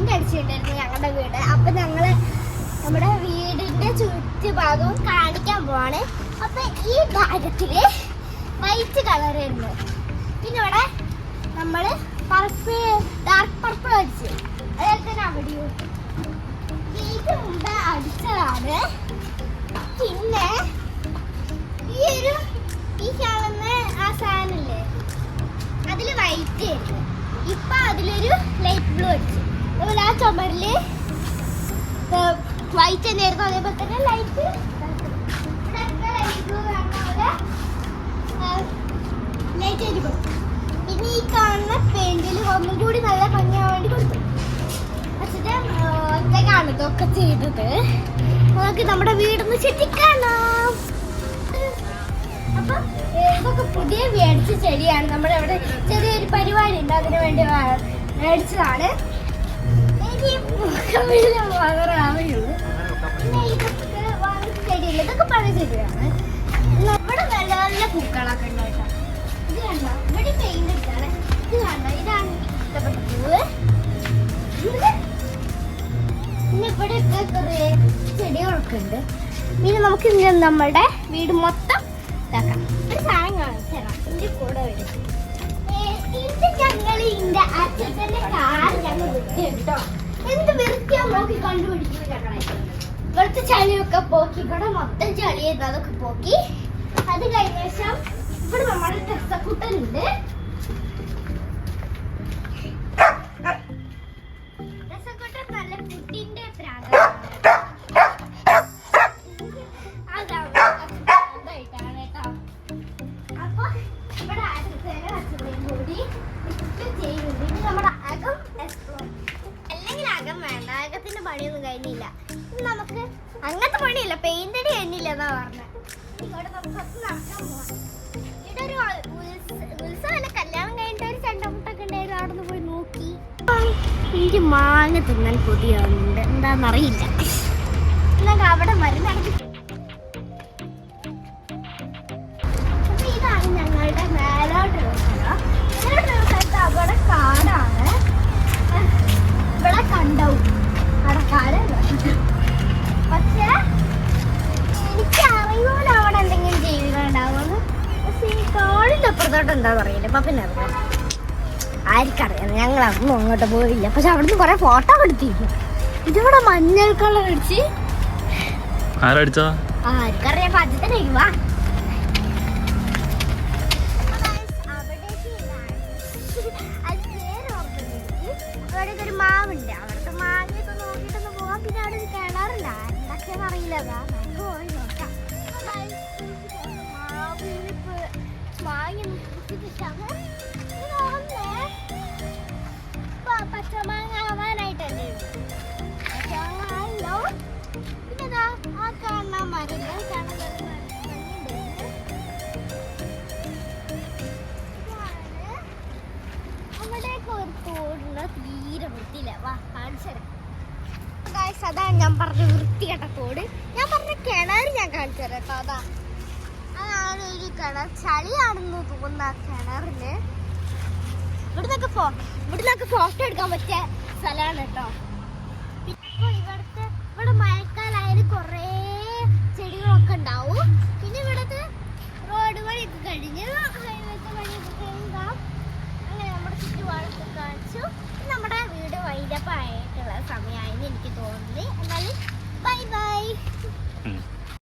Paint അടിച്ചിട്ടുണ്ടായിരുന്നു ഞങ്ങളുടെ വീട്. അപ്പൊ ഞങ്ങള് നമ്മുടെ വീടിന്റെ ചുറ്റുഭാഗവും കാണിക്കാൻ പോവാണ്. അപ്പൊ ഈ ഭാഗത്തില് വൈറ്റ് കളറായിരുന്നു. പിന്നെ ഇവിടെ നമ്മള് ഡാർക്ക് പർപ്പിൾ അടിച്ചു. അതുപോലെ തന്നെ അവിടെയും ഇത് മുമ്പ് അടിച്ചതാണ്. പിന്നെ ഈ കാണുന്ന ആ സാധനല്ലേ അതില് വൈറ്റ് ആയിരുന്നു. ഇപ്പൊ അതിലൊരു ലൈറ്റ് ബ്ലൂ അടിച്ചു. അതുപോലെ ആ ചുമരില് വൈറ്റ് തന്നെയായിരുന്നു. അതേപോലെ തന്നെ ലൈറ്റ് ബ്ലൂ ലൈറ്റ് ആയിട്ട് കൊടുത്തു. പിന്നെ ഈ കാണുന്ന പെയിന്റിൽ ഒന്നും കൂടി നല്ല ഭംഗിയാവാൻ വേണ്ടി കൊടുത്തു. പക്ഷേ ഒറ്റക്കാണ് ഇതൊക്കെ ചെയ്തത്. നമുക്ക് നമ്മുടെ വീടൊന്ന് ചുറ്റിക്കാണാം. അപ്പൊ ഇതൊക്കെ പുതിയ മേടിച്ച ചെടിയാണ്. നമ്മുടെ അവിടെ ചെറിയൊരു പരിപാടി ഉണ്ട്, അതിനു വേണ്ടി മേടിച്ചതാണ്. മാത്രമാവുള്ളൂ. പിന്നെ ഇതൊക്കെ വാങ്ങിച്ച ചെടിയില്ല, ഇതൊക്കെ പഴയ ചെടിയാണ്. ഇവിടെ നല്ല നല്ല പൂക്കളൊക്കെ ഉണ്ട് കേട്ടോ. ഇത് കണ്ടോ, ഇവിടെ പെയിന്റ് ഇട്ടാണ്. ഇത് കണ്ടോ, ഇതാണ് ഇഷ്ടപ്പെട്ട പൂവ്. പിന്നെ ഇവിടെയൊക്കെ കുറേ ചെടികളൊക്കെ ഉണ്ട്. പിന്നെ നമുക്ക് നമ്മളുടെ വീട് മൊത്തം ഇതാക്കാം. ഒരു സാധനം കാണിച്ചു തരാം. ഇതിന്റെ കൂടെ വരും. ഇത് ഞങ്ങൾ ഇതിന്റെ അച്ഛന്റെ കാർ ഞങ്ങൾ വൃത്തിയുണ്ടോ എന്ത് വൃത്തിയാ നോക്കി കണ്ടുപിടിക്കുന്നു. ഞങ്ങളെ ഇവിടുത്തെ ചളിയൊക്കെ പോക്കി, ഇവിടെ മൊത്തം ചളിയായിരുന്നു, അതൊക്കെ പോക്കി. അത് കഴിഞ്ഞ ശേഷം ഇവിടെ നമ്മുടെ രസക്കുട്ടനുണ്ട്. രസക്കുട്ടൻ നല്ല ഫുഡിന്റെ അപ്പൊ ഇവിടെ അച്ഛനെയും കൂടി ചെയ്യുന്നുണ്ട്. ഇത് നമ്മുടെ അകം എക്സ്പ്ലോർ. അല്ലെങ്കിൽ അകം വേണ്ട, അകത്തിന്റെ പണിയൊന്നും കഴിഞ്ഞില്ല. നമുക്ക് അങ്ങനത്തെ പണിയില്ല, പെയിന്റ് അടി കഴിഞ്ഞില്ല എന്നാ പറഞ്ഞത്. ഇവിടെ നമുക്ക് നടക്കാൻ പോവാം. ഇവിടെ ഒരു ഉത്സവമല്ല, കല്യാണം കഴിഞ്ഞിട്ട് ഒരു ചെണ്ടമുട്ടൊക്കെ ഉണ്ടായിരുന്നു. അവിടെ നിന്ന് പോയി നോക്കി. എനിക്ക് മാങ്ങ തിന്നാൻ കൊതിയാവുന്നുണ്ട്, എന്താണെന്നറിയില്ല. എന്നാൽ അവിടെ മരുന്നടക്കി. അപ്പൊ ഇതാണ് ഞങ്ങളുടെ മേലോട്ടുള്ള സ്ഥലം. മേലോട്ടുള്ള സ്ഥലത്ത് അവിടെ കാടാണ്. ഇവിടെ കണ്ടാവും അവിടെ കാട്. പക്ഷെ എനിക്ക് അറിയൂല അവിടെ എന്തെങ്കിലും ജീവികൾ ഉണ്ടാവുമെന്ന്. പക്ഷെ ഈ കാടിന്റെ അപ്പുറത്തോട്ട് എന്താന്ന് അറിയില്ല. അപ്പൊ പിന്നെ അറിയാം, ആർക്കറിയാം. ഞങ്ങൾ അതൊന്നും അങ്ങോട്ട് പോയില്ല. പക്ഷെ അവിടുന്ന് കുറെ ഫോട്ടോ എടുത്തിരുന്നു. ഇതിവിടെ മഞ്ഞൾ കളർ അടിച്ച് ആർക്കറിയാം. പച്ചത്തന്നെ വാ. അവിടെ ഒരു മാവുണ്ട്, അവിടുത്തെ മാങ്ങയൊക്കെ നോക്കിയിട്ടൊന്ന് പോവാം. പിന്നെ അവിടെ ഒരു കിണറുണ്ട്, എന്തൊക്കെയാന്ന് അറിയില്ല. നമുക്ക് പോയി നോക്കാം. മാങ്ങ പച്ചമാങ്ങ ആവാനായിട്ടല്ലേ. പച്ചമാങ്ങ പിന്നെ ആ കാണുന്ന മരം അവിടെയൊക്കെ ഒരു തോടുണ്ട്, തീരെ വൃത്തിയില്ല. വാ കാണിച്ചു തരാം. അതാണ് ഞാൻ പറഞ്ഞ വൃത്തികെട്ട തോട്. ഞാൻ പറഞ്ഞ കിണർ ഞാൻ കാണിച്ചു തരാം കേട്ടോ. അതാണ് ഒരു കിണർ, ചളിയാണെന്ന് തോന്നുന്ന ആ കിണറിന്. ഇവിടുന്നൊക്കെ ഫോട്ടോ എടുക്കാൻ പറ്റിയ സ്ഥലമാണ് കേട്ടോ. ഇപ്പൊ ഇവിടെ മഴക്കാലായാലും കുറേ ചെടികളൊക്കെ ഉണ്ടാവും. പിന്നെ ഇവിടുത്തെ റോഡ് വഴിയൊക്കെ കഴിഞ്ഞ് ഹൈവേത്തെ വഴിയൊക്കെ കഴിഞ്ഞാൽ അങ്ങനെ നമ്മുടെ ചുറ്റുപാടൊക്കെ കാണിച്ചു. നമ്മുടെ വീട് വൈൻഡപ്പ് ആയിട്ടുള്ള സമയമായെന്ന് എനിക്ക് തോന്നുന്നു.